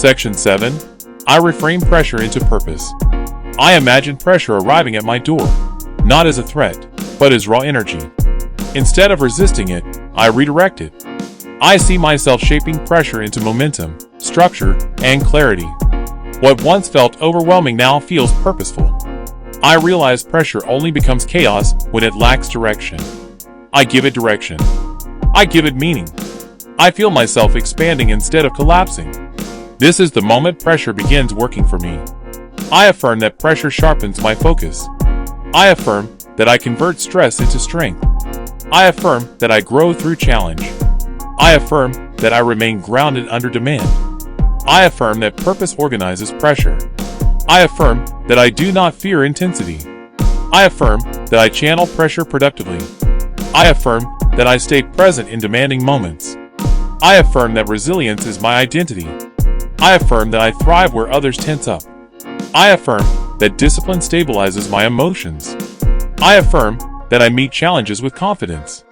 Section 7. I reframe pressure into purpose. I imagine pressure arriving at my door, not as a threat, but as raw energy. Instead of resisting it, I redirect it. I see myself shaping pressure into momentum, structure, and clarity. What once felt overwhelming now feels purposeful. I realize pressure only becomes chaos when it lacks direction. I give it direction. I give it meaning. I feel myself expanding instead of collapsing. This is the moment pressure begins working for me. I affirm that pressure sharpens my focus. I affirm that I convert stress into strength. I affirm that I grow through challenge. I affirm that I remain grounded under demand. I affirm that purpose organizes pressure. I affirm that I do not fear intensity. I affirm that I channel pressure productively. I affirm that I stay present in demanding moments. I affirm that resilience is my identity. I affirm that I thrive where others tense up. I affirm that discipline stabilizes my emotions. I affirm that I meet challenges with confidence.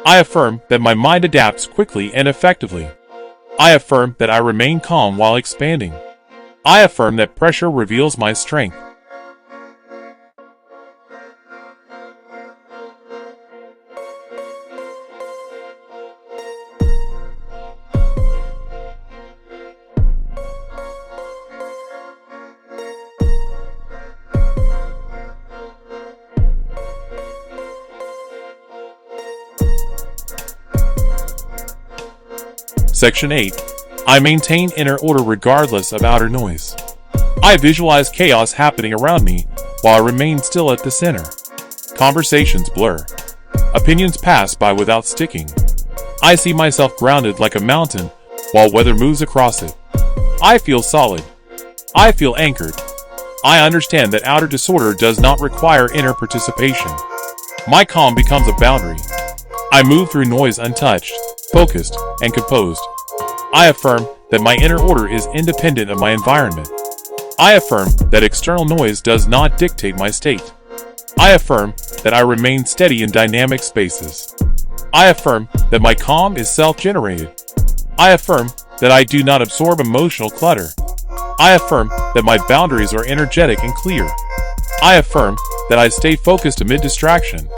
I affirm that my mind adapts quickly and effectively. I affirm that I remain calm while expanding. I affirm that pressure reveals my strength. Section 8. I maintain inner order regardless of outer noise. I visualize chaos happening around me while I remain still at the center. Conversations blur. Opinions pass by without sticking. I see myself grounded like a mountain while weather moves across it. I feel solid. I feel anchored. I understand that outer disorder does not require inner participation. My calm becomes a boundary. I move through noise untouched, focused, and composed. I affirm that my inner order is independent of my environment. I affirm that external noise does not dictate my state. I affirm that I remain steady in dynamic spaces. I affirm that my calm is self-generated. I affirm that I do not absorb emotional clutter. I affirm that my boundaries are energetic and clear. I affirm that I stay focused amid distraction.